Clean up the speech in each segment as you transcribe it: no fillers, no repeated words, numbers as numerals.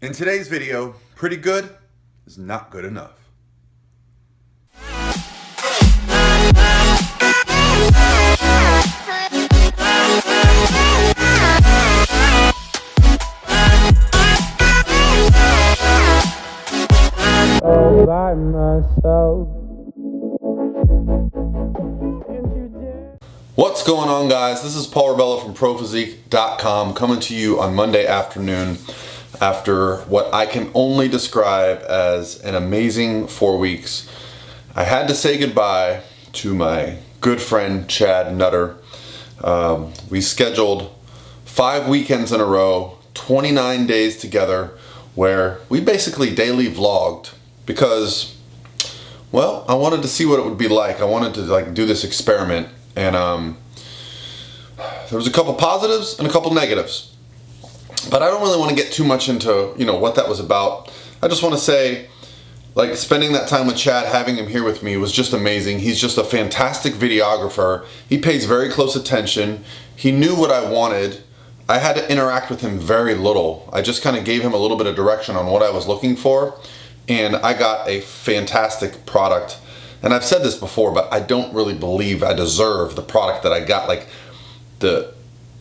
In today's video, pretty good is not good enough. All by myself. What's going on, guys? This is Paul Revelia from ProPhysique.com coming to you on Monday afternoon after what I can only describe as an amazing 4 weeks. I had to say goodbye to my good friend Chad Nutter. We scheduled 5 weekends in a row, 29 days together, where we basically daily vlogged because, well, I wanted to see what it would be like. I wanted to do this experiment, and there was a couple positives and a couple negatives. But I don't really want to get too much into, what that was about. I just want to say, spending that time with Chad, having him here with me was just amazing. He's just a fantastic videographer. He pays very close attention. He knew what I wanted. I had to interact with him very little. I just kind of gave him a little bit of direction on what I was looking for, and I got a fantastic product. And I've said this before, but I don't really believe I deserve the product that I got.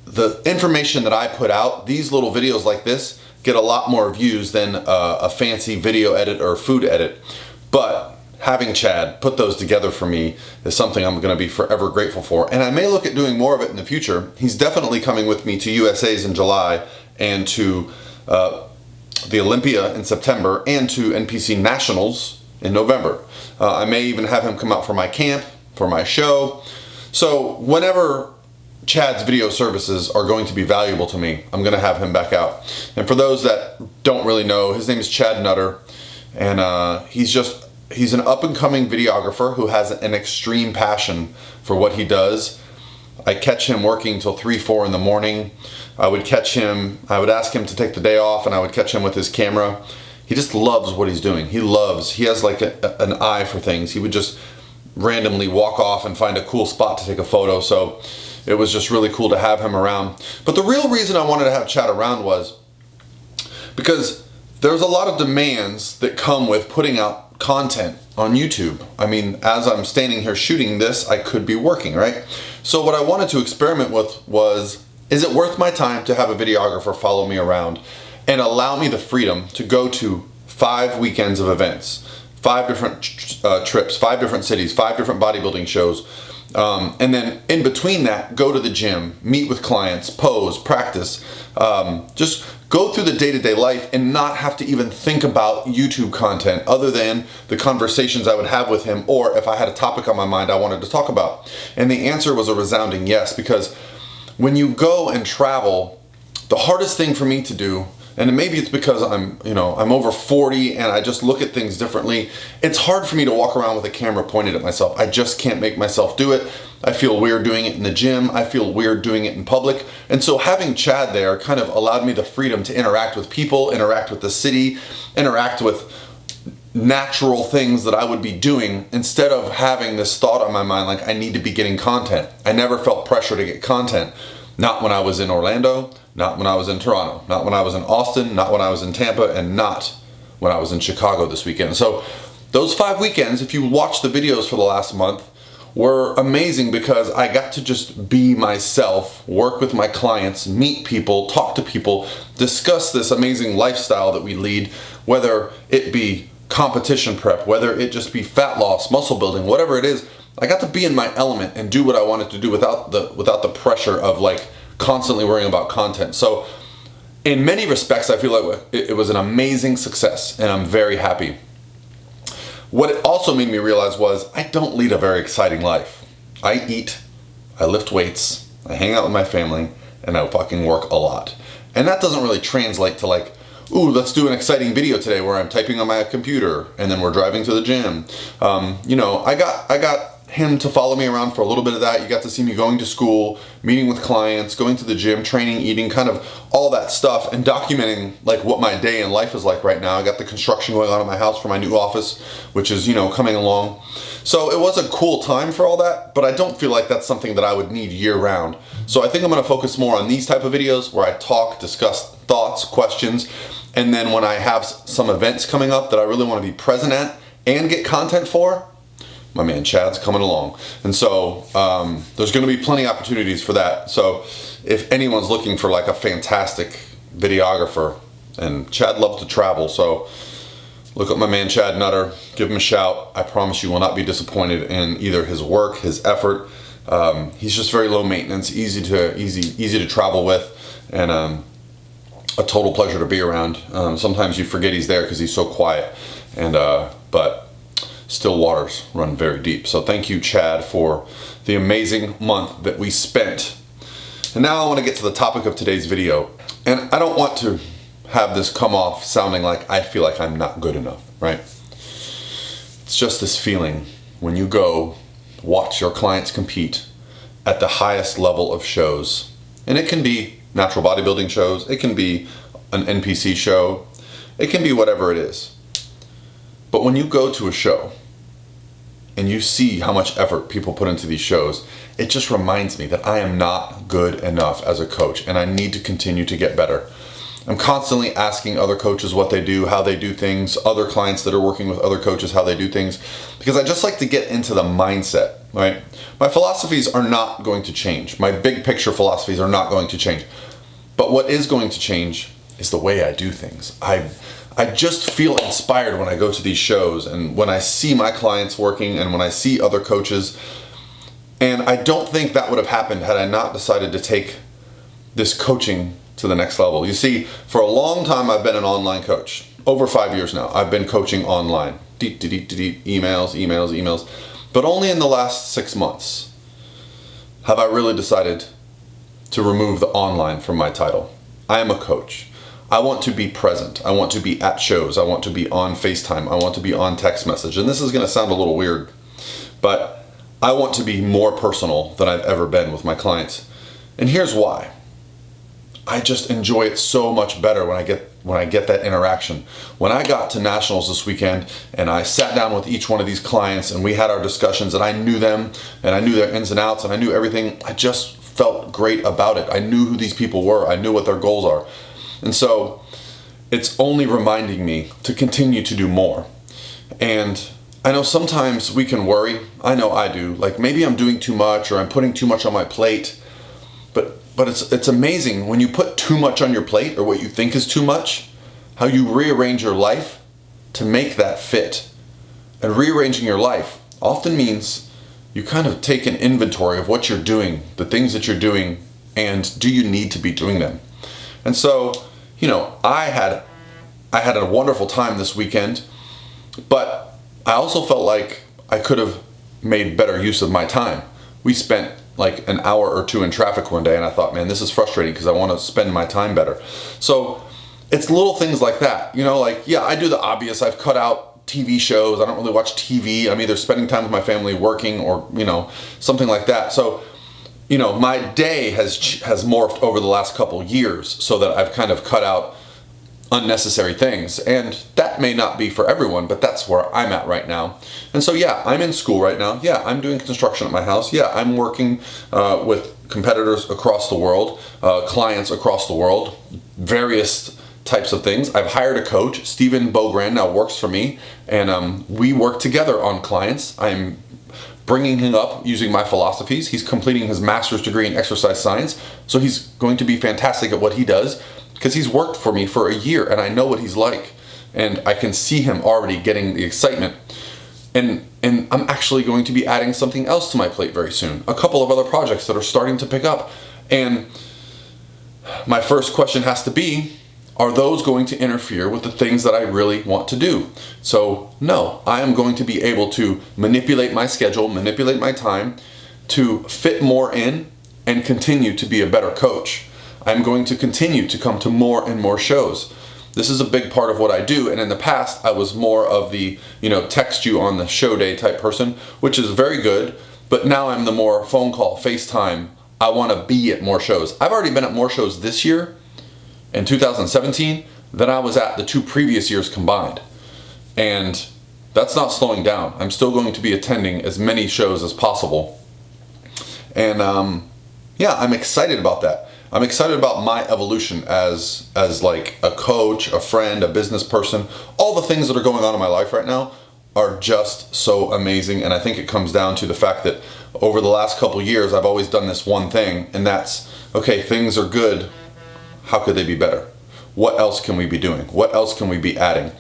The information that I put out, these little videos like this get a lot more views than a fancy video edit or food edit. But having Chad put those together for me is something I'm going to be forever grateful for. And I may look at doing more of it in the future. He's definitely coming with me to USA's in July and to the Olympia in September and to NPC Nationals in November. I may even have him come out for my camp, for my show. So whenever Chad's video services are going to be valuable to me, I'm going to have him back out. And for those that don't really know, his name is Chad Nutter, and he's an up-and-coming videographer who has an extreme passion for what he does. I catch him working till 3, 4 in the morning. I would ask him to take the day off, and I would catch him with his camera. He just loves what he's doing. He has an eye for things. He would just randomly walk off and find a cool spot to take a photo. So it was just really cool to have him around. But the real reason I wanted to have Chad around was because there's a lot of demands that come with putting out content on YouTube. I mean, as I'm standing here shooting this, I could be working, right? So what I wanted to experiment with was, is it worth my time to have a videographer follow me around and allow me the freedom to go to 5 weekends of events, 5 different trips, 5 different cities, 5 different bodybuilding shows, and then in between that, go to the gym, meet with clients, pose, practice, just go through the day-to-day life and not have to even think about YouTube content other than the conversations I would have with him, or if I had a topic on my mind I wanted to talk about. And the answer was a resounding yes, because when you go and travel, the hardest thing for me to do, and maybe it's because I'm over 40 and I just look at things differently. It's hard for me to walk around with a camera pointed at myself. I just can't make myself do it. I feel weird doing it in the gym. I feel weird doing it in public. And so having Chad there kind of allowed me the freedom to interact with people, interact with the city, interact with natural things that I would be doing instead of having this thought on my mind like I need to be getting content. I never felt pressure to get content. Not when I was in Orlando, not when I was in Toronto, not when I was in Austin, not when I was in Tampa, and not when I was in Chicago this weekend. So those 5 weekends, if you watch the videos for the last month, were amazing because I got to just be myself, work with my clients, meet people, talk to people, discuss this amazing lifestyle that we lead, whether it be competition prep, whether it just be fat loss, muscle building, whatever it is. I got to be in my element and do what I wanted to do without the pressure of constantly worrying about content. So in many respects, I feel like it was an amazing success, and I'm very happy. What it also made me realize was I don't lead a very exciting life. I eat, I lift weights, I hang out with my family, and I fucking work a lot. And that doesn't really translate to ooh, let's do an exciting video today where I'm typing on my computer and then we're driving to the gym. I got him to follow me around for a little bit of that. You got to see me going to school, meeting with clients, going to the gym, training, eating, kind of all that stuff, and documenting what my day in life is like right now. I got the construction going on at my house for my new office, which is, coming along. So it was a cool time for all that, but I don't feel like that's something that I would need year round. So I think I'm gonna focus more on these type of videos where I talk, discuss thoughts, questions, And then when I have some events coming up that I really want to be present at and get content for, my man Chad's coming along. And so there's going to be plenty of opportunities for that. So if anyone's looking for like a fantastic videographer, and Chad loves to travel, so look up my man Chad Nutter, give him a shout. I promise you will not be disappointed in either his work, his effort. He's just very low maintenance, easy to travel with, and a total pleasure to be around. Sometimes you forget he's there because he's so quiet, and but still waters run very deep. So thank you, Chad, for the amazing month that we spent. And now I want to get to the topic of today's video. And I don't want to have this come off sounding like I feel like I'm not good enough, right? It's just this feeling when you go watch your clients compete at the highest level of shows. And it can be natural bodybuilding shows, it can be an NPC show, it can be whatever it is. But when you go to a show and you see how much effort people put into these shows, it just reminds me that I am not good enough as a coach, and I need to continue to get better. I'm constantly asking other coaches what they do, how they do things, other clients that are working with other coaches, how they do things, because I just like to get into the mindset, right? My philosophies are not going to change. My big picture philosophies are not going to change. But what is going to change is the way I do things. I just feel inspired when I go to these shows and when I see my clients working and when I see other coaches. And I don't think that would have happened had I not decided to take this coaching to the next level. You see, for a long time I've been an online coach. Over 5 years now, I've been coaching online. Emails. But only in the last 6 months have I really decided to remove the online from my title. I am a coach. I want to be present. I want to be at shows. I want to be on FaceTime. I want to be on text message. And this is going to sound a little weird, but I want to be more personal than I've ever been with my clients. And here's why. I just enjoy it so much better when I get that interaction. When I got to Nationals this weekend and I sat down with each one of these clients and we had our discussions and I knew them and I knew their ins and outs and I knew everything, I just felt great about it. I knew who these people were. I knew what their goals are. And so it's only reminding me to continue to do more. And I know sometimes we can worry. I know I do. Like maybe I'm doing too much or I'm putting too much on my plate. But it's amazing when you put too much on your plate or what you think is too much, how you rearrange your life to make that fit. And rearranging your life often means you kind of take an inventory of what you're doing, the things that you're doing, and do you need to be doing them? And so, you know, I had a wonderful time this weekend, but I also felt like I could have made better use of my time. We spent like an hour or two in traffic one day and I thought, man, this is frustrating because I want to spend my time better. So it's little things like that, you know, like, yeah, I do the obvious. I've cut out TV shows. I don't really watch TV. I'm either spending time with my family working or, you know, something like that. So, you know, my day has morphed over the last couple years so that I've kind of cut out unnecessary things, and that may not be for everyone, but that's where I'm at right now. And so yeah, I'm in school right now. Yeah, I'm doing construction at my house. Yeah, I'm working with competitors across the world, clients across the world, various types of things. I've hired a coach. Stephen Bogran now works for me, and we work together on clients. I'm bringing him up using my philosophies. He's completing his master's degree in exercise science, so he's going to be fantastic at what he does because he's worked for me for a year and I know what he's like, and I can see him already getting the excitement. And I'm actually going to be adding something else to my plate very soon, a couple of other projects that are starting to pick up. And my first question has to be, are those going to interfere with the things that I really want to do? So no, I am going to be able to manipulate my schedule, manipulate my time to fit more in and continue to be a better coach. I'm going to continue to come to more and more shows. This is a big part of what I do, and in the past I was more of the, you know, text you on the show day type person, which is very good, but now I'm the more phone call, FaceTime. I want to be at more shows. I've already been at more shows this year in 2017 than I was at the 2 previous years combined. And that's not slowing down. I'm still going to be attending as many shows as possible. And yeah, I'm excited about that. I'm excited about my evolution as like a coach, a friend, a business person. All the things that are going on in my life right now are just so amazing, and I think it comes down to the fact that over the last couple years I've always done this one thing, and that's, okay, things are good, how could they be better? What else can we be doing? What else can we be adding?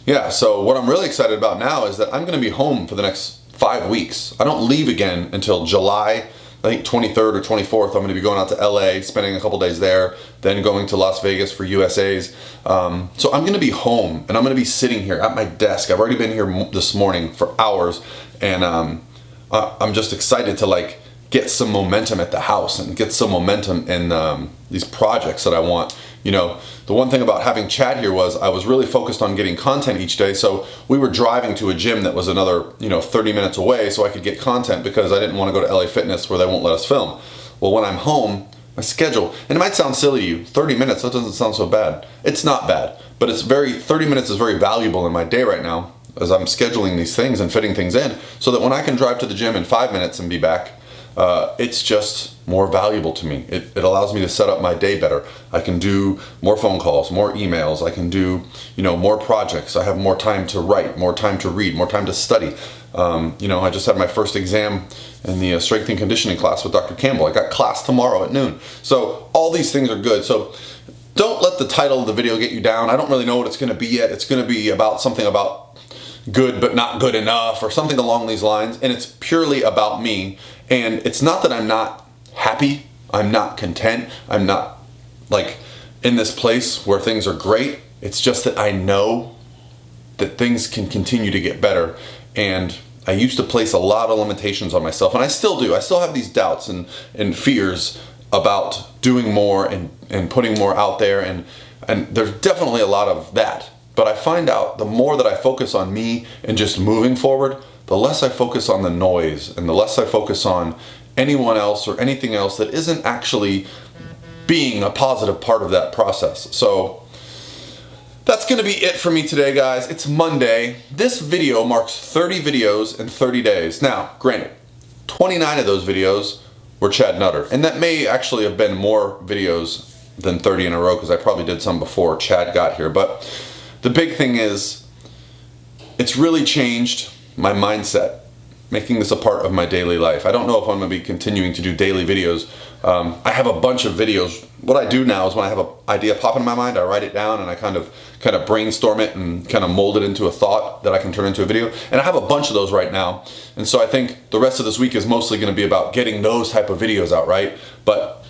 Yeah, so what I'm really excited about now is that I'm going to be home for the next 5 weeks. I don't leave again until July, I think 23rd or 24th. I'm going to be going out to LA, spending a couple days there, then going to Las Vegas for USA's. So I'm going to be home, and I'm going to be sitting here at my desk. I've already been here this morning for hours, and I'm just excited to like get some momentum at the house and get some momentum in these projects that I want. You know, the one thing about having Chad here was I was really focused on getting content each day. So we were driving to a gym that was another, 30 minutes away so I could get content, because I didn't want to go to LA Fitness where they won't let us film. Well, when I'm home, my schedule, and it might sound silly to you, 30 minutes, that doesn't sound so bad. It's not bad, but 30 minutes is very valuable in my day right now as I'm scheduling these things and fitting things in, so that when I can drive to the gym in 5 minutes and be back, it's just more valuable to me. It allows me to set up my day better. I can do more phone calls, more emails. I can do, more projects. I have more time to write, more time to read, more time to study. I just had my first exam in the strength and conditioning class with Dr. Campbell. I got class tomorrow at noon. So all these things are good. So don't let the title of the video get you down. I don't really know what it's going to be yet. It's going to be about something about good but not good enough, or something along these lines, and it's purely about me. And it's not that I'm not happy, I'm not content, I'm not like in this place where things are great. It's just that I know that things can continue to get better, and I used to place a lot of limitations on myself, and I still do. I still have these doubts and fears about doing more and putting more out there, and there's definitely a lot of that. But I find out the more that I focus on me and just moving forward, the less I focus on the noise, and the less I focus on anyone else or anything else that isn't actually being a positive part of that process. So that's going to be it for me today, guys. It's Monday. This video marks 30 videos in 30 days. Now, granted, 29 of those videos were Chad Nutter, and that may actually have been more videos than 30 in a row, because I probably did some before Chad got here. But the big thing is, it's really changed my mindset, making this a part of my daily life. I don't know if I'm going to be continuing to do daily videos. I have a bunch of videos. What I do now is when I have an idea pop into my mind, I write it down and I kind of brainstorm it and kind of mold it into a thought that I can turn into a video. And I have a bunch of those right now. And so I think the rest of this week is mostly going to be about getting those type of videos out, right? But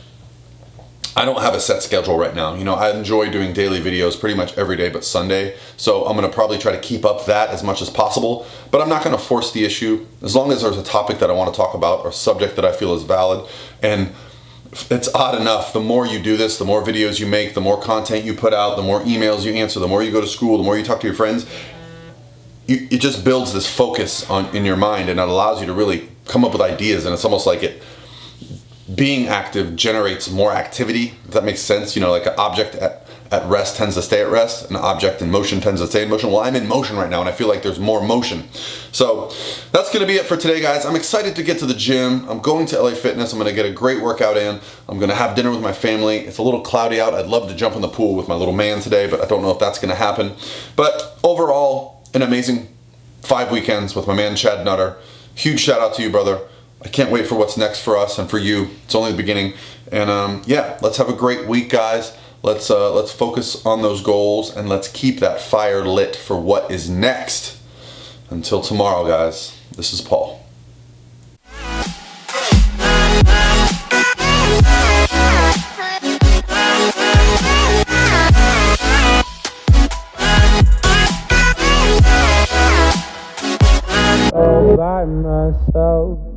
I don't have a set schedule right now. I enjoy doing daily videos pretty much every day but Sunday. So I'm going to probably try to keep up that as much as possible. But I'm not going to force the issue, as long as there's a topic that I want to talk about or a subject that I feel is valid. And it's odd enough, the more you do this, the more videos you make, the more content you put out, the more emails you answer, the more you go to school, the more you talk to your friends, it just builds this focus in your mind, and it allows you to really come up with ideas. And it's almost like being active generates more activity, if that makes sense. Like an object at rest tends to stay at rest, an object in motion tends to stay in motion. Well, I'm in motion right now, and I feel like there's more motion. So that's going to be it for today, guys. I'm excited to get to the gym. I'm going to LA Fitness. I'm going to get a great workout in. I'm going to have dinner with my family. It's a little cloudy out. I'd love to jump in the pool with my little man today, but I don't know if that's going to happen. But overall, an amazing 5 weekends with my man Chad Nutter. Huge shout out to you, brother. I can't wait for what's next for us and for you. It's only the beginning. And yeah, let's have a great week, guys. Let's focus on those goals, and let's keep that fire lit for what is next. Until tomorrow, guys, this is Paul. All by myself.